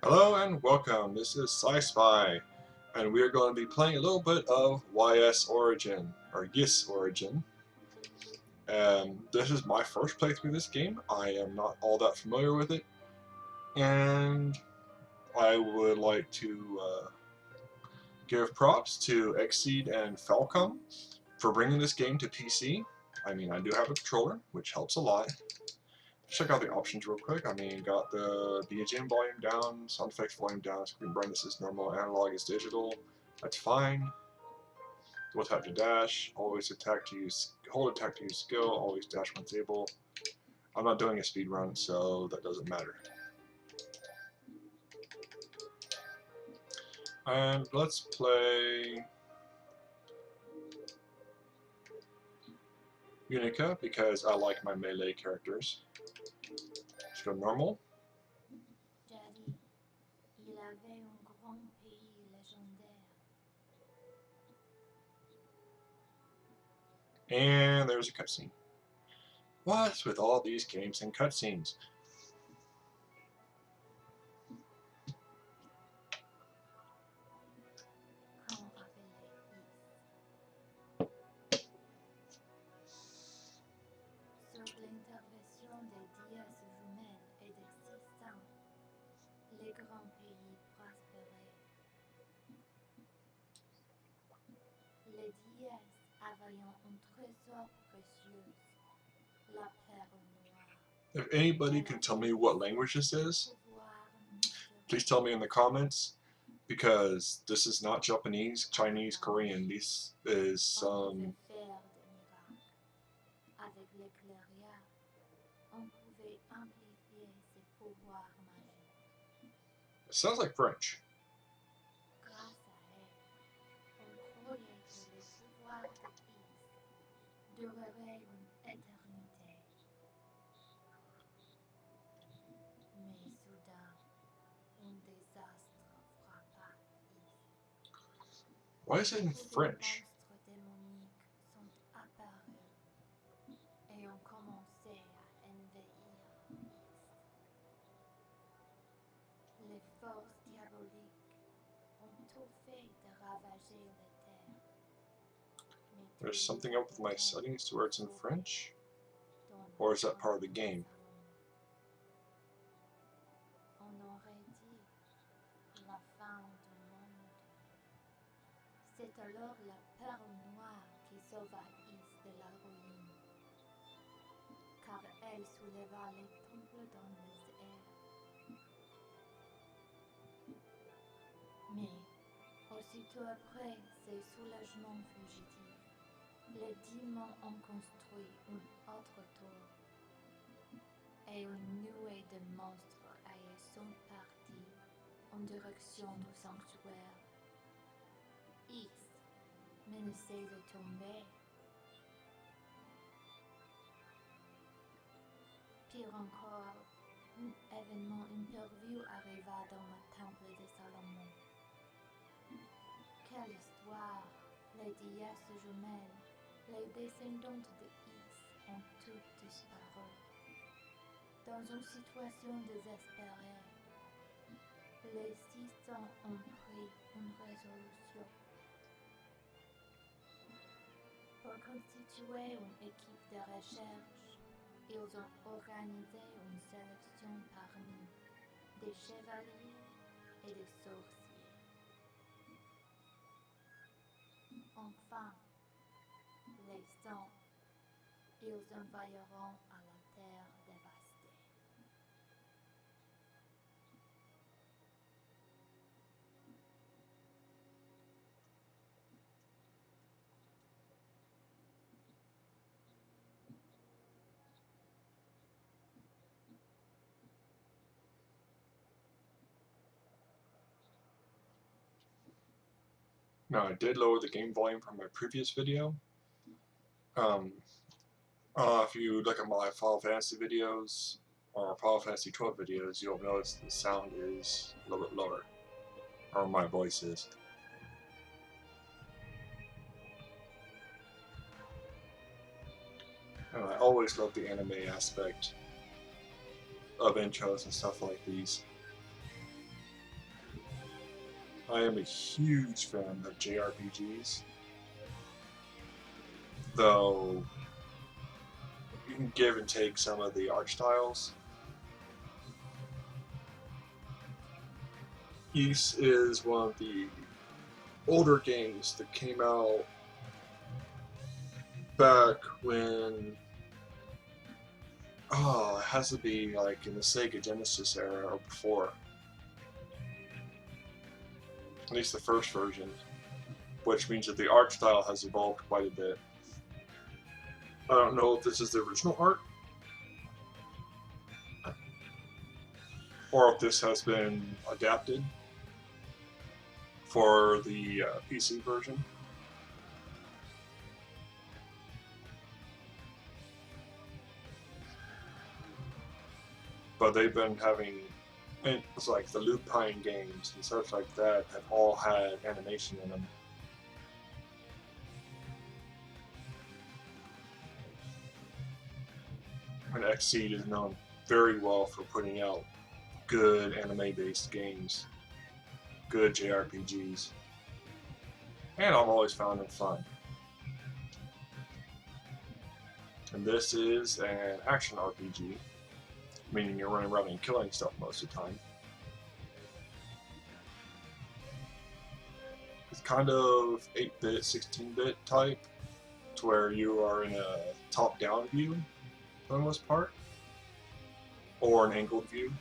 Hello and welcome. This is PsySpy, and we are going to be playing a little bit of YS Origin, or YS Origin. And this is my first playthrough of this game. I am not all that familiar with it, and I would like to give props to Exceed and Falcom for bringing this game to PC. I mean, I do have a controller, which helps a lot. Check out the options real quick. I mean, got the BGM volume down, sound effects volume down, screen brightness is normal, analog is digital. That's fine. Dual tap to dash, always attack to use, hold attack to use skill, always dash when able. I'm not doing a speed run, so that doesn't matter. And let's play Unica because I like my melee characters. Let's go normal. Jadis, il avait un grand pays légendaire. And there's a cutscene. What's with all these games and cutscenes? Quand appelé Sur l'intervention des dièses jumelles et des systèmes, les grands pays prospéraient. Les dièses avaient un trésor précieux, la perle noire. If anybody can tell me what language this is, please tell me in the comments, because this is not Japanese, Chinese, Korean. This is some. Avec l'éclairage, on pouvait amplifier ses pouvoirs magiques. It sounds like French. Grâce à elle, on croyait que les pouvoirs de Is dureraient une éternité. Mais soudain, un désastre frappa Is. Why is it in French? Des monstres démoniques sont apparus et ont commencé à envahir Is. Les forces diaboliques ont tout fait de ravager les terres. There's something up with my settings to where it's in French? Or is that part of the game? On aurait dit la fin du monde. C'est alors la perle noire qui sauva Is de la ruine, car elle souleva les temples dans les airs. Mais aussitôt après ces soulagements fugitifs, les démons ont construit une autre tour, et une nuée de monstres ayant sont partis en direction du sanctuaire. Is menaçait de tomber. Pire encore, un événement imprévu arriva dans le temple de Salomon. Quelle histoire! Les déesses jumelles, les descendantes de Is ont toutes disparu. Dans une situation désespérée, les systèmes ont pris une résolution. Pour constituer une équipe de recherche, ils ont organisé une sélection parmi des chevaliers et des sorciers. Enfin, les sangs, ils envahiront à la terre dévastée. Now, I did lower the game volume from my previous video. If you look at my Final Fantasy videos or Final Fantasy 12 videos, you'll notice the sound is a little bit lower, or my voice is. And I always love the anime aspect of intros and stuff like these. I am a huge fan of JRPGs, though you can give and take some of the art styles. Ys is one of the older games that came out back when, it has to be like in the Sega Genesis era or before. At least the first version, which means that the art style has evolved quite a bit. I don't know if this is the original art, or if this has been adapted for the PC version. But they've been having, it's like the Lupine games and such like that have all had animation in them. And Xseed is known very well for putting out good anime-based games, good JRPGs, and I've always found them fun. And this is an action RPG, meaning you're running around and killing stuff most of the time. It's kind of 8-bit, 16-bit type, to where you are in a top-down view for the most part, or an angled view.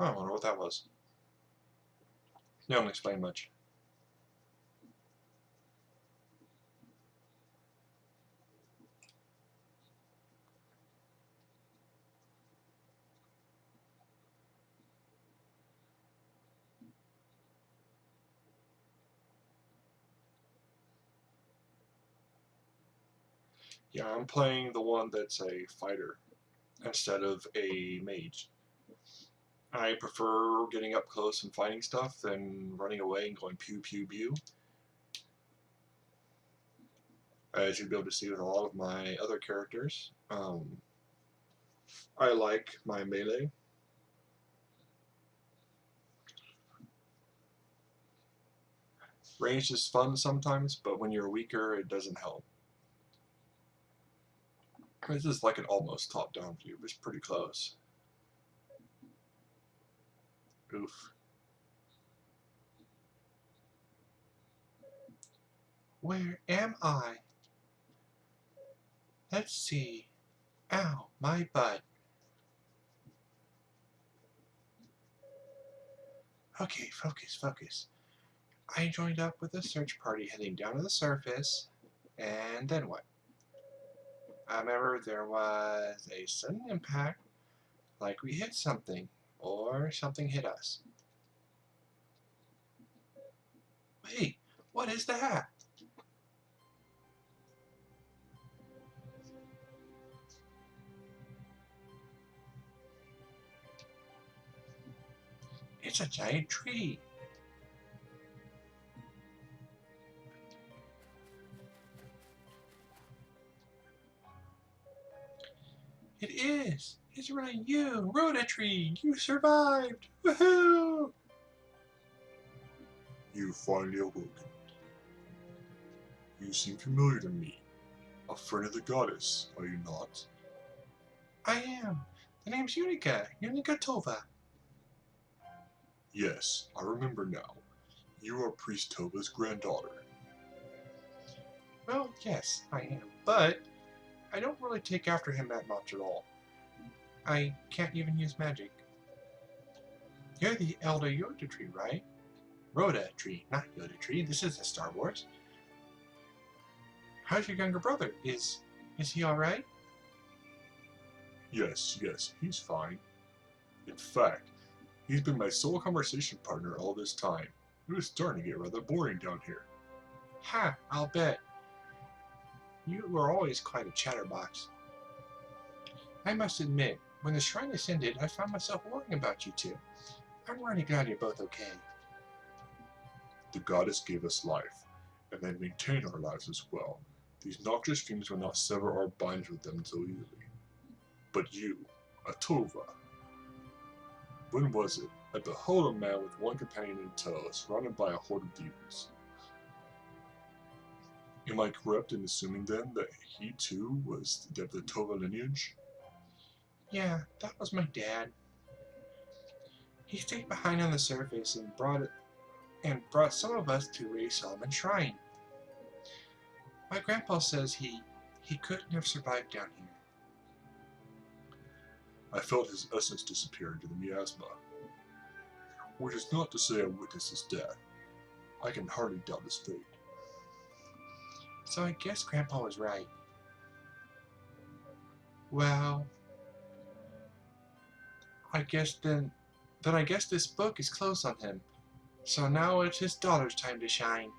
I don't know what that was. They don't explain much. Yeah, I'm playing the one that's a fighter instead of a mage. I prefer getting up close and fighting stuff than running away and going pew pew pew. As you'll be able to see with a lot of my other characters, I like my melee. Range is fun sometimes, but when you're weaker, it doesn't help. This is like an almost top-down view, but it's pretty close. Oof. Where am I? Let's see. Ow, my butt. Okay, focus, focus. I joined up with a search party heading down to the surface, and then what? I remember there was a sudden impact, like we hit something, or something hit us. Wait, what is that? It's a giant tree. It is. It's really you, Rhoda Tree. You survived. Woohoo! You finally awoken. You seem familiar to me. A friend of the goddess, are you not? I am. The name's Unica. Unica Tova. Yes, I remember now. You are Priest Tova's granddaughter. Well, yes, I am. But I don't really take after him that much at all. I can't even use magic. You're the Elder Yoda Tree, right? Rhoda Tree, not Yoda Tree. This isn't Star Wars. How's your younger brother? Is he alright? Yes, he's fine. In fact, he's been my sole conversation partner all this time. It was starting to get rather boring down here. Ha, I'll bet. You were always quite a chatterbox. I must admit, when the shrine ascended, I found myself worrying about you two. I'm really glad you're both okay. The goddess gave us life, and they maintain our lives as well. These noxious fiends will not sever our binds with them so easily. But you, a Tova. When was it? I behold a man with one companion in tow, surrounded by a horde of demons. Am I correct in assuming then that he too was of the Tova lineage? Yeah, that was my dad. He stayed behind on the surface and brought some of us to a Solomon shrine. My grandpa says he couldn't have survived down here. I felt his essence disappear into the miasma, which is not to say I witnessed his death. I can hardly doubt his fate. So I guess grandpa was right. Well, I guess I guess this book is closed on him. So now it's his daughter's time to shine.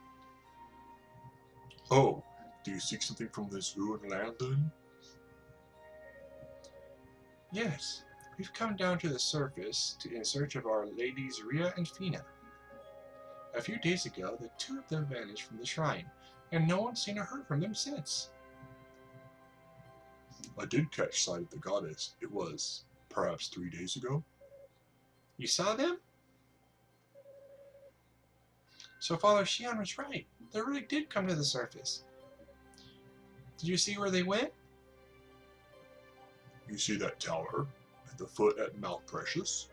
Oh, do you seek something from this ruined land then? Yes, we've come down to the surface in search of our ladies Ria and Fina. A few days ago, the two of them vanished from the shrine, and no one's seen or heard from them since. I did catch sight of the goddess. It was, perhaps 3 days ago. You saw them? So Father Xian was right. They really did come to the surface. Did you see where they went? You see that tower at the foot at Mount Precious?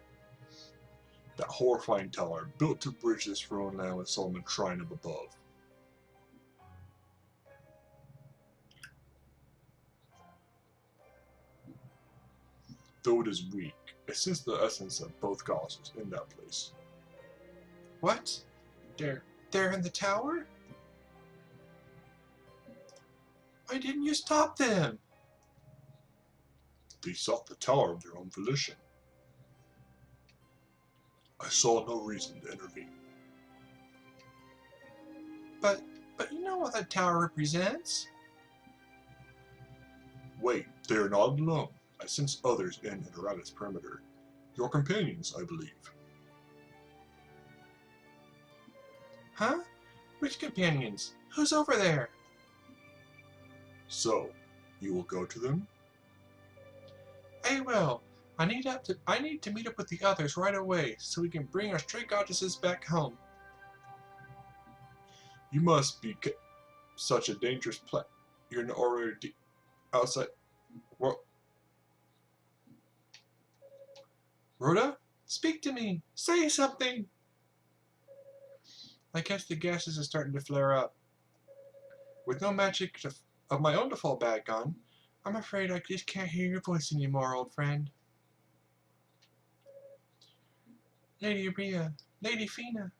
That horrifying tower built to bridge this ruined land with Solomon Shrine up above. Though it is weak, I sense the essence of both goddesses in that place. What? They're in the tower? Why didn't you stop them? They sought the tower of their own volition. I saw no reason to intervene. But you know what that tower represents? Wait, they are not alone. I sense others in and around its perimeter. Your companions, I believe. Huh? Which companions? Who's over there? So, you will go to them? I will. I need to meet up with the others right away so we can bring our stray goddesses back home. You must be such a dangerous play. You're already outside. What? Rhoda, speak to me. Say something. I guess the gases are starting to flare up. With no magic of my own to fall back on, I'm afraid I just can't hear your voice anymore, old friend. Lady Rhea, Lady Fina.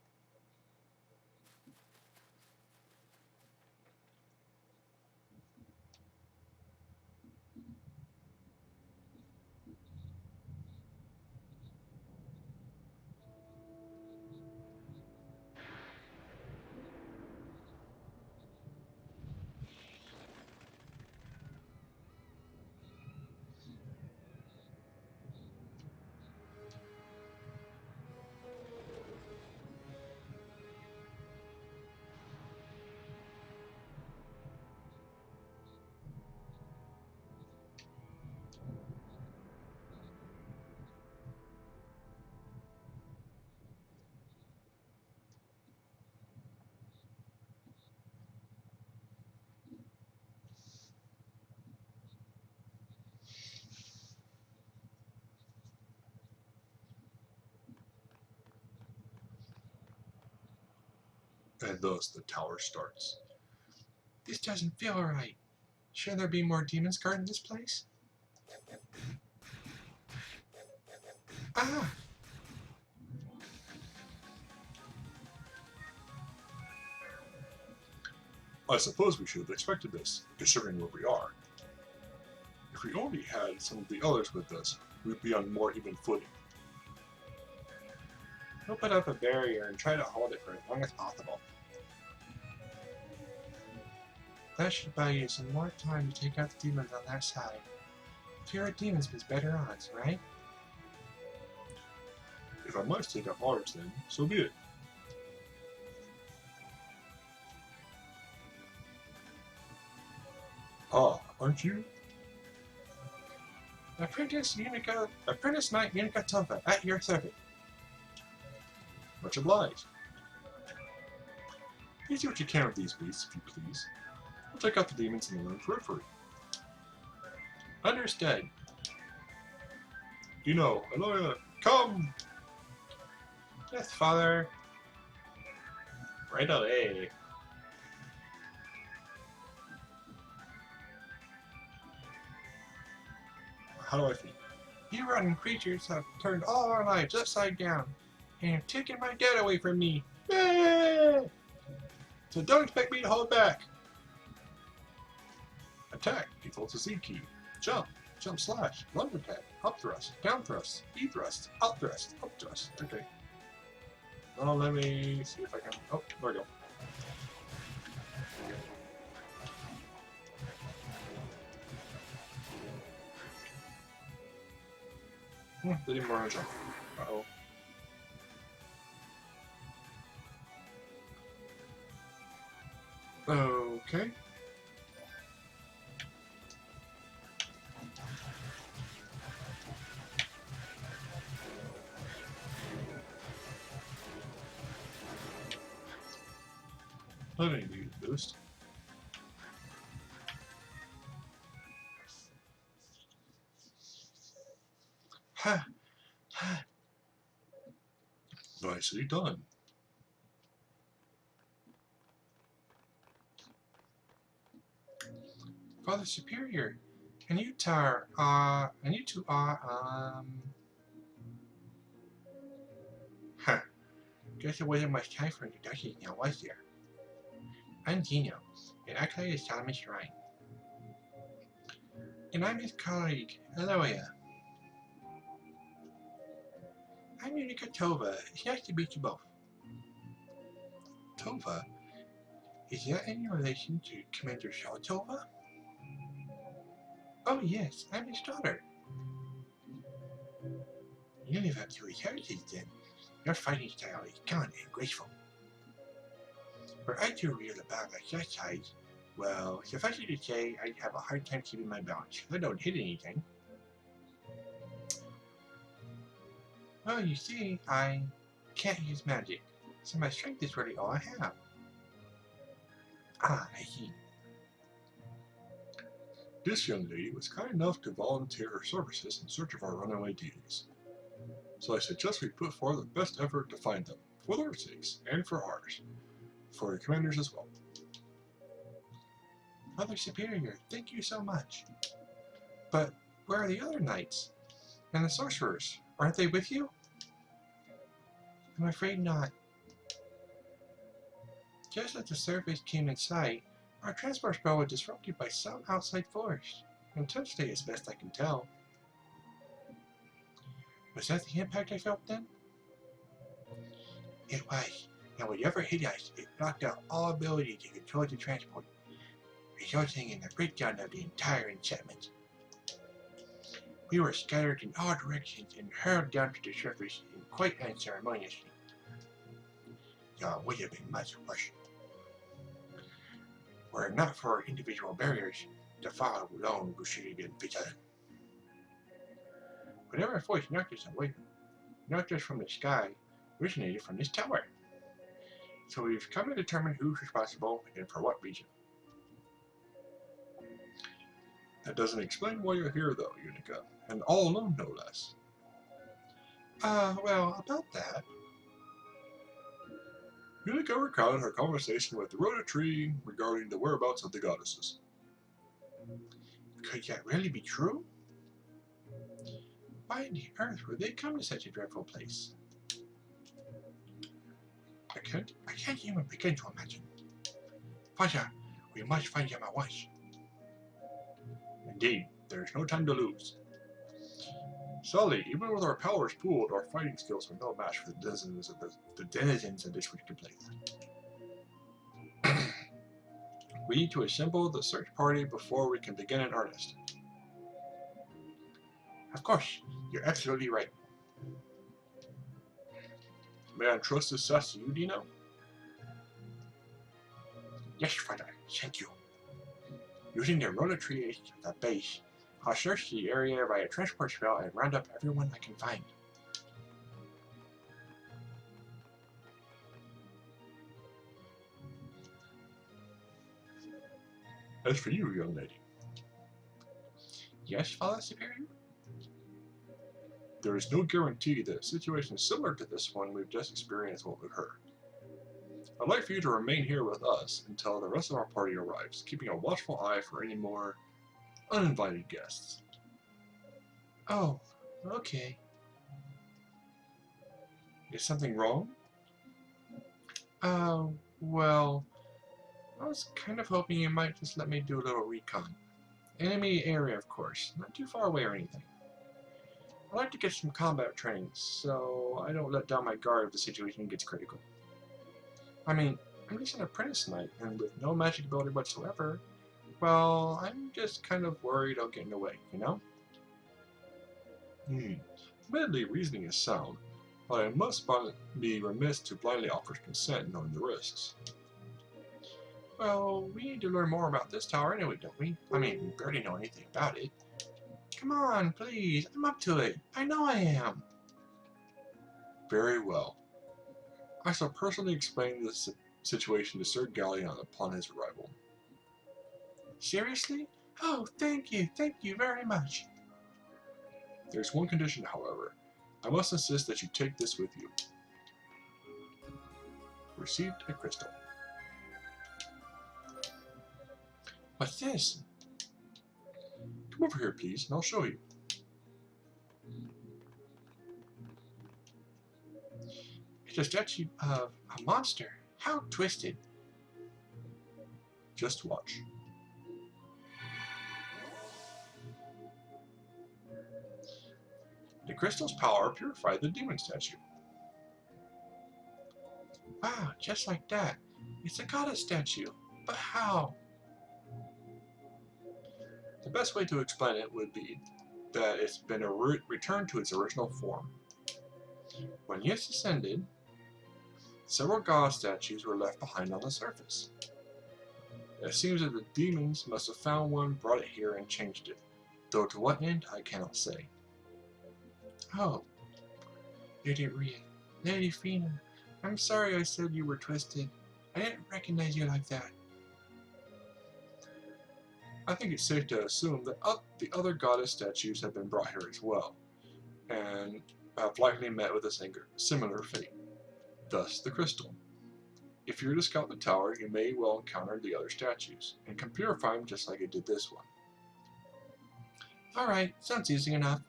And thus the tower starts. This doesn't feel right. Shouldn't there be more demons guarding this place? Ah! I suppose we should have expected this, considering where we are. If we only had some of the others with us, we'd be on more even footing. We'll put up a barrier and try to hold it for as long as possible. That should buy you some more time to take out the demons on that side. Fewer demons means better odds, right? If I must take up ours then, so be it. Ah, aren't you? Apprentice Knight Unica Tova, at your service. Much obliged. Please do what you can with these beasts, if you please. We'll take out the demons in the lunar periphery. Understood. Dino, Aloya, come! Yes, father. Right away. How do I feel? You rotten creatures have turned all our lives upside down and have taken my dad away from me. Yay! So don't expect me to hold back. Attack equals a Z key. Jump. Jump slash. Run attack. Up thrust. Down thrust. E thrust. Up thrust. Up thrust. Okay. Now let me see if I can. Oh, there we go. Didn't even want to jump. Uh-oh. Okay. Let me use boost. Ha! Ha! Nicely done. Father Superior, and you two are, huh. Guess it wasn't much time for introductions now, was there? I'm Gino, and I play the Solomon Shrine. And I'm his colleague, Aloya. I'm Unica Tova. It's nice to meet you both. Tova? Is that any relation to Commander Shaw Tova? Oh yes, I'm his daughter. You live up to his heritage then. Your fighting style is gallant and graceful. Were I to reel a battle like that size, well, suffice it to say, I'd have a hard time keeping my balance. I don't hit anything. Well, you see, I can't use magic, so my strength is really all I have. Ah, I see. This young lady was kind enough to volunteer her services in search of our runaway deities. So I suggest we put forth the best effort to find them, for their sakes, and for ours. For your commanders as well. Mother Superior, thank you so much. But where are the other knights? And the sorcerers? Aren't they with you? I'm afraid not. Just as the surface came in sight, our transport spell was disrupted by some outside force. Intensely, as best I can tell. Was that the impact I felt then? It was, and whatever hit us, it blocked out all ability to control the transport, resulting in the breakdown of the entire enchantment. We were scattered in all directions and hurled down to the surface in quite unceremoniously. It would have been much worse. Were it not for individual barriers, the fall alone would have been fatal. Whatever force knocked us from the sky, originated from this tower. So we've come to determine who's responsible and for what reason. That doesn't explain why you're here though, Unica, and all alone no less. Well, about that. Unica recounted her conversation with the Rhoda Tree regarding the whereabouts of the goddesses. Could that really be true? Why on the earth would they come to such a dreadful place? I can't even begin to imagine. Father, we must find them at once. Indeed, there is no time to lose. Sully, even with our powers pooled, our fighting skills are no match for the denizens of this wicked place. We need to assemble the search party before we can begin in earnest. Of course, you're absolutely right. May I trust this sass to you, Dino? Yes, Father, thank you. Using the roller tree as the base, I'll search the area by a transport spell and round up everyone I can find. As for you, young lady, Yes, Father Superior? there is no guarantee that a situation similar to this one we've just experienced won't occur. I'd like for you to remain here with us until the rest of our party arrives, keeping a watchful eye for any more uninvited guests. Oh, okay. Is something wrong? Well, I was kind of hoping you might just let me do a little recon. Enemy area, of course. Not too far away or anything. I'd like to get some combat training, so I don't let down my guard if the situation gets critical. I mean, I'm just an apprentice knight, and with no magic ability whatsoever, well, I'm just kind of worried I'll get in the way, you know? Admittedly, reasoning is sound, but I must be remiss to blindly offer consent knowing the risks. Well, we need to learn more about this tower anyway, don't we? I mean, we barely know anything about it. Come on, please, I'm up to it. I know I am. Very well. I shall personally explain this situation to Sir Galleon upon his arrival. Seriously? Oh, thank you very much. There's one condition, however. I must insist that you take this with you. Received a crystal. What's this? Come over here, please, and I'll show you. It's a statue of a monster. How twisted. Just watch. The crystal's power purified the demon statue. Wow, just like that. It's a goddess statue. But how? The best way to explain it would be that it's been returned to its original form. When Yes ascended, several god statues were left behind on the surface. It seems that the demons must have found one, brought it here, and changed it, though to what end I cannot say. Oh. Lady Rhea. Lady Fina. I'm sorry I said you were twisted. I didn't recognize you like that. I think it's safe to assume that the other goddess statues have been brought here as well, and have likely met with a similar fate. Thus, the crystal. If you're to scout the tower, you may well encounter the other statues, and can purify them just like it did this one. Alright, sounds easy enough.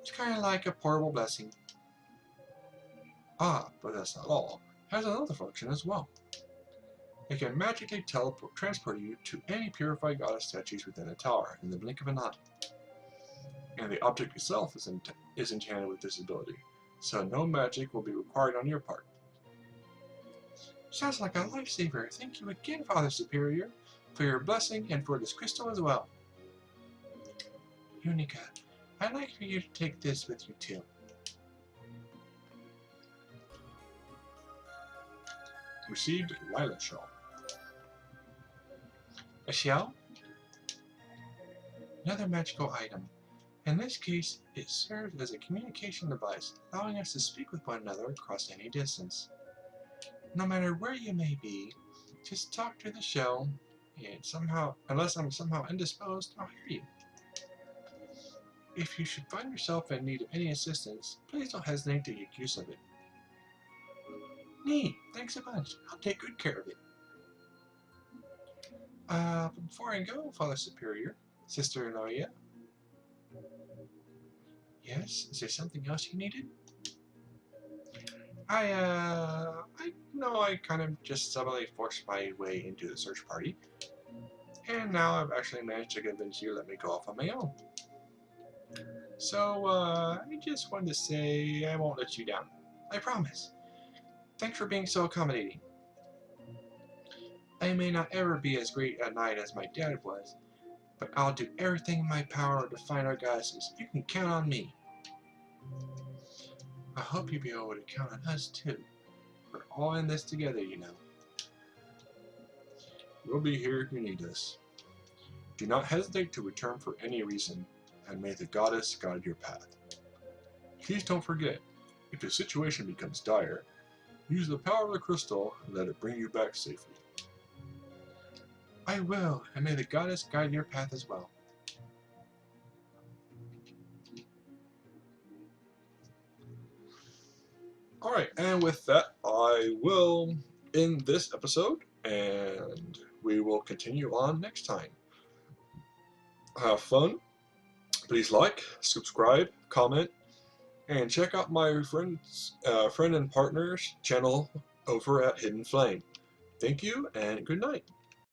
It's kind of like a portable blessing. Ah, but that's not all. It has another function as well. It can magically transport you to any purified goddess statues within the tower in the blink of an eye. And the object itself is enchanted with this ability, so no magic will be required on your part. Sounds like a lifesaver. Thank you again, Father Superior, for your blessing and for this crystal as well. Unica, I'd like for you to take this with you too. Received Lilac Shawl. A shell? Another magical item. In this case, it serves as a communication device, allowing us to speak with one another across any distance. No matter where you may be, just talk to the shell, and unless I'm somehow indisposed, I'll hear you. If you should find yourself in need of any assistance, please don't hesitate to make use of it. Neat, thanks a bunch. I'll take good care of it. Before I go, Father Superior, Sister Loria. Yes, is there something else you needed? I know I kind of just suddenly forced my way into the search party, and now I've actually managed to convince you to let me go off on my own. So, I just wanted to say I won't let you down. I promise. Thanks for being so accommodating. I may not ever be as great a knight as my dad was, but I'll do everything in my power to find our goddesses. You can count on me. I hope you'll be able to count on us too. We're all in this together, you know. We'll be here if you need us. Do not hesitate to return for any reason, and may the goddess guide your path. Please don't forget, if the situation becomes dire, use the power of the crystal and let it bring you back safely. I will, and may the goddess guide your path as well. Alright, and with that, I will end this episode, and we will continue on next time. Have fun. Please like, subscribe, comment, and check out my friend and partner's channel over at Hidden Flame. Thank you, and good night.